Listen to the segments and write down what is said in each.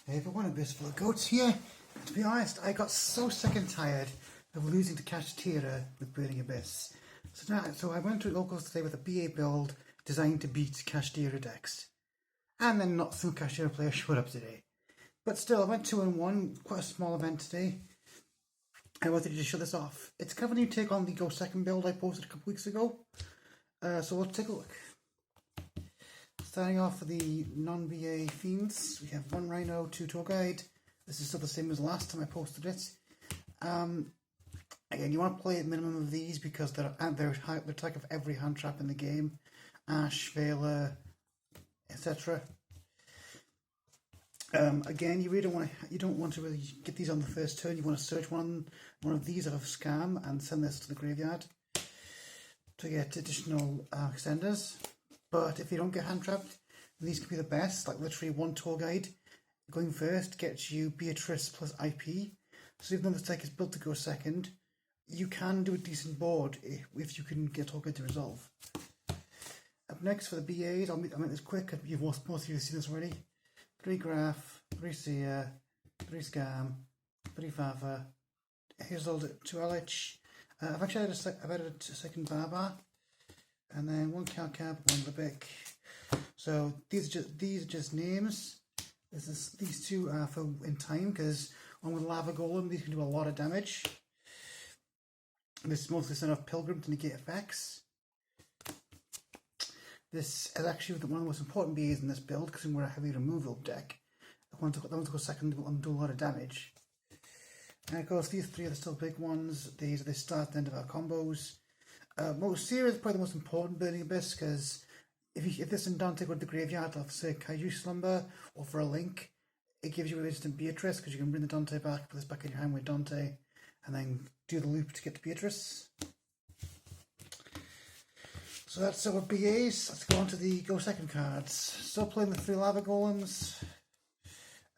Hey everyone, it's full of goats here. To be honest, I got so sick and tired of losing to Kaiju with Burning Abyss. So I went to locals today with a BA build designed to beat Kaiju decks. And then not some Kaiju players showed up today. But still, I went 2-1, quite a small event today. I wanted to just show this off. It's kind of a new take on the Go Second build I posted a couple weeks ago. So let's take a look. Starting off with the non-BA Fiends, we have 1 Rhino, 2 Tour Guide. This is still the same as last time I posted it. Again, you want to play a minimum of these because they're type of every hand trap in the game. Ash, Vela, etc. Again, you don't want to really get these on the first turn. You want to search one of these out of Scam and send this to the graveyard to get additional extenders. But if you don't get hand trapped, these can be the best. Like literally 1 Tour Guide going first gets you Beatrice plus IP. So even though this deck is built to go second, you can do a decent board if you can get Tour Guide to resolve. Up next for the BAs, I'll make this quick. Most of you have seen this already. 3 Graph, 3 Seer, 3 Scam, 3 Fava. Here's all 2 LH. I've actually added a second Baba. And then 1 Calcab, 1 Libic. So these are just names. These 2 are for in time because one with Lava Golem, these can do a lot of damage. This is mostly sent off Pilgrim to negate effects. This is actually one of the most important BAs in this build because we're a heavy removal deck. I want to go second and do a lot of damage. And of course, these 3 are the still big ones. These are the start and end of our combos. Most Seer is probably the most important Burning Abyss because if this and Dante go to the graveyard, like say Kaiju Slumber or for a link, it gives you an instant Beatrice because you can bring the Dante back, put this back in your hand with Dante, and then do the loop to get to Beatrice. So that's our BAs. Let's go on to the Go Second cards. Still playing the 3 Lava Golems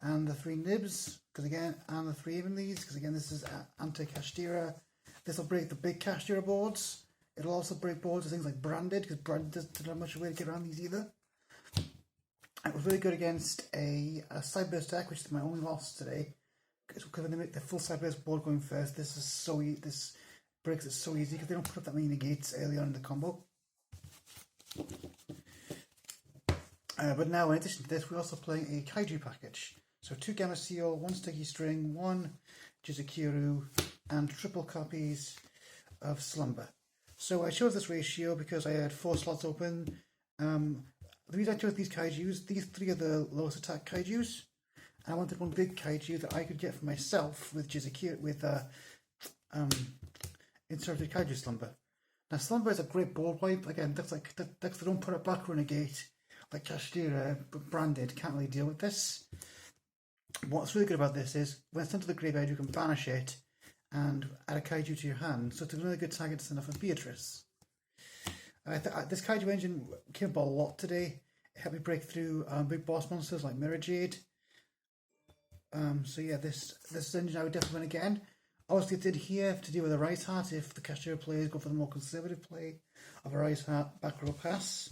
and the 3 Nibs, and the 3 Evenlies, because again this is anti-Kashtira. This will break the big Kashtira boards. It'll also break boards with things like Branded, because Branded doesn't have much way to get around these either. It was really good against a Sideburst deck, which is my only loss today. Because when they make the full Sideburst board going first, this breaks it so easy because they don't put up that many negates early on in the combo. But now, in addition to this, we're also playing a Kaiju package. So 2 Gamma Seal, 1 Sticky String, 1 Jizukiru, and triple copies of Slumber. So I chose this ratio because I had 4 slots open. The reason I chose these Kaijus, these 3 are the lowest attack Kaijus. And I wanted one big Kaiju that I could get for myself with Jizukiru, with inserted Kaiju Slumber. Now Slumber is a great board wipe. Again, decks that don't put it back Renegade, like Kashtira, Branded, can't really deal with this. What's really good about this is when it's sent to the graveyard, you can banish it and add a Kaiju to your hand, so it's another good target to send off a Beatrice. This Kaiju engine came up a lot today. It helped me break through big boss monsters like Mirror Jade. So yeah, this engine I would definitely win again. Obviously it did here to deal with a Rise Heart if the Kaiju players go for the more conservative play of a Rise Heart back row pass.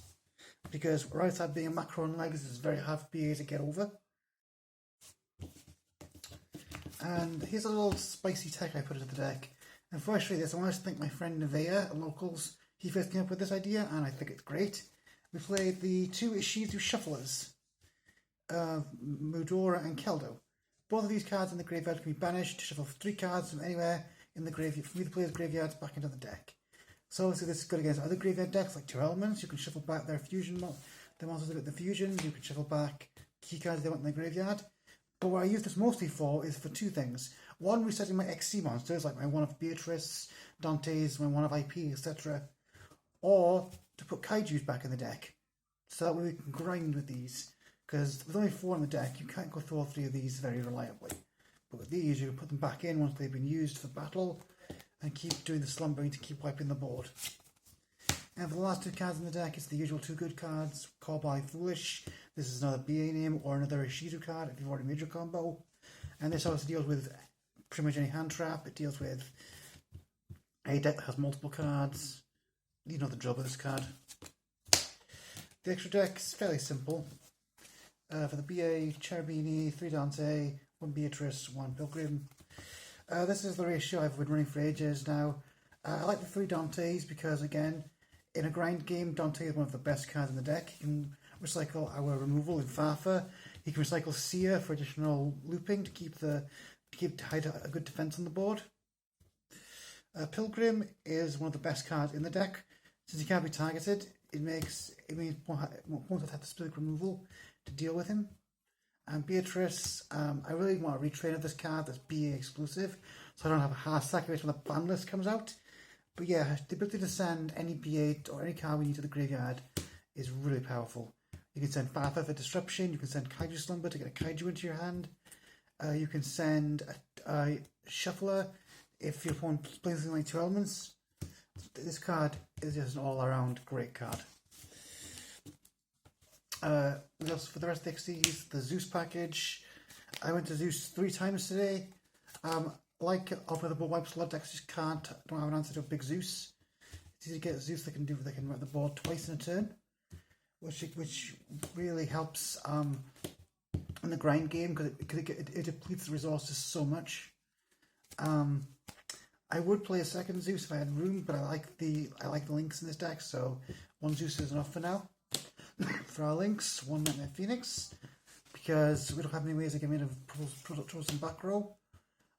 Because Rise Heart being a macro on legs is very hard for BA to get over. And here's a little spicy tech I put into the deck. And before I show you this, I want to thank my friend Nevea at Locals. He first came up with this idea, and I think it's great. We played the 2 Ishizu Shufflers, Mudora and Keldo. Both of these cards in the graveyard can be banished to shuffle 3 cards from anywhere in the graveyard, from either player's graveyards back into the deck. So obviously this is good against other graveyard decks like 2 Elements. You can shuffle back their fusion, the monsters that get the fusion. You can shuffle back key cards they want in the graveyard. But what I use this mostly for is for 2 things. 1, resetting my XC monsters, like my 1 of Beatrice, Dante's, my 1 of IP, etc. Or to put Kaijus back in the deck. So that way we can grind with these. Because with only 4 in the deck, you can't go through all 3 of these very reliably. But with these, you can put them back in once they've been used for battle, and keep doing the slumbering to keep wiping the board. And for the last 2 cards in the deck, it's the usual 2 good cards, Call by Foolish. This is another BA name or another Ishizu card if you've already made your combo. And this also deals with pretty much any hand trap. It deals with a deck that has multiple cards. You know the drill with this card. The extra deck is fairly simple. For the BA, Cherubini, 3 Dante, 1 Beatrice, 1 Pilgrim. This is the ratio I've been running for ages now. I like the 3 Dantes because, again, in a grind game, Dante is one of the best cards in the deck. You can recycle our removal in Farfa. You can recycle Seer for additional looping to keep hide a good defense on the board. Pilgrim is one of the best cards in the deck. Since he can't be targeted, it means won't have the specific removal to deal with him. And Beatrice, I really want to retrain this card that's BA exclusive, so I don't have a hard sacrifice when the ban list comes out. But yeah, the ability to send any BA or any card we need to the graveyard is really powerful. You can send Farfa for disruption, you can send Kaiju Slumber to get a Kaiju into your hand. You can send a Shuffler if your opponent plays something like 2 elements. This card is just an all-around great card. For the rest of the XDs, the Zeus package. I went to Zeus 3 times today. Like over the board wipes, a lot of decks just don't have an answer to a big Zeus. It's easy to get Zeus they can run the board twice in a turn, which really helps in the grind game because it depletes the resources so much. I would play a second Zeus if I had room, but I like the links in this deck, so 1 Zeus is enough for now. For our links, 1 Nightmare Phoenix, because we don't have any ways of getting rid of Protoss and back row,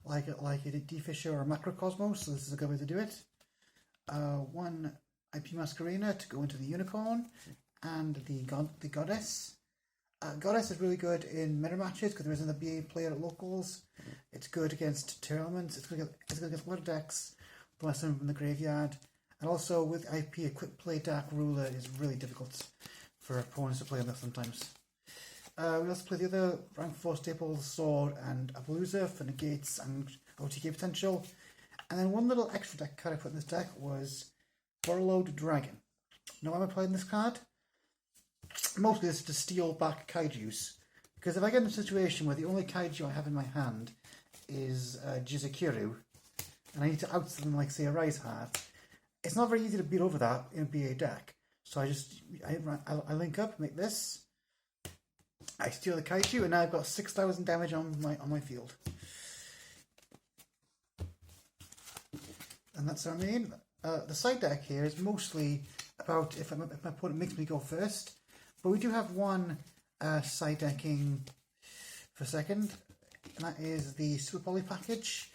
like a D-Fisher or a Macrocosmos, so this is a good way to do it. 1 IP Masquerena to go into the Unicorn, and the Goddess. Goddess is really good in mirror matches because there isn't a BA player at locals. It's good against Terror Elements. It's good against a lot of decks, bless them from the graveyard. And also with IP, a quick play Dark Ruler is really difficult for opponents to play on this sometimes. We also play the other rank 4 staples, Sword and Appaloosa for negates and OTK potential. And then one little extra deck card I put in this deck was Borrowed Dragon. Now why am I playing this card? Mostly this is to steal back Kaijus. Because if I get in a situation where the only Kaiju I have in my hand is Jizukiru, and I need to out something like, say, a Rise Heart, it's not very easy to beat over that in a BA deck. So I link up, make this, I steal the Kaiju, and now I've got 6,000 damage on my field. And that's our main. The side deck here is mostly about if my opponent makes me go first. But we do have one side decking for second, and that is the Super Poly package.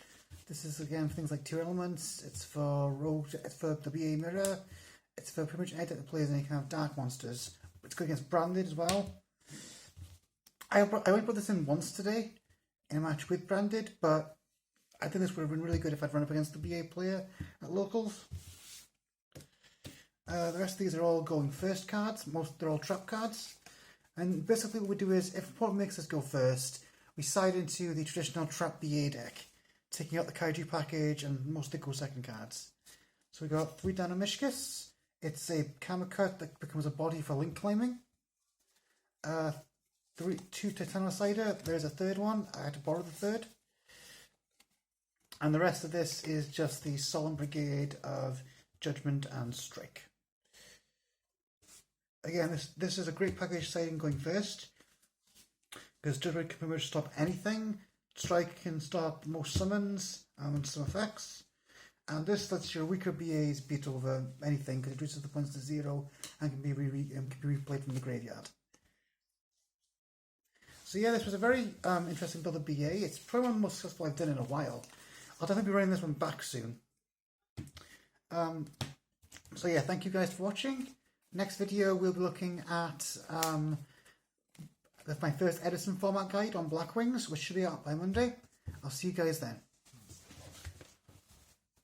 This is again things like 2 elements. It's for Rogue. It's for the BA Mirror. It's for pretty much any deck that plays any kind of dark monsters. It's good against Branded as well. I only put this in once today in a match with Branded, but I think this would have been really good if I'd run up against the BA player at locals. The rest of these are all going first cards. They're all trap cards. And basically what we do is, if opponent makes us go first, we side into the traditional trap BA deck, taking out the Kaiju package and mostly go second cards. So we got 3 Dynamishkus. It's a Kamakut that becomes a body for link climbing. 2 Titanocider. There's a third one. I had to borrow the third. And the rest of this is just the Solemn Brigade of Judgment and Strike. Again, this is a great package siding going first, because Judgment can pretty much stop anything. Strike can stop most summons and some effects. And this lets your weaker BAs beat over anything because it reduces the points to 0 and can be replayed from the graveyard. So yeah, this was a very interesting build of BA. It's probably one of the most successful I've done in a while. I'll definitely be running this one back soon. So yeah, thank you guys for watching. Next video we'll be looking at my first Edison format guide on Blackwings, which should be out by Monday. I'll see you guys then.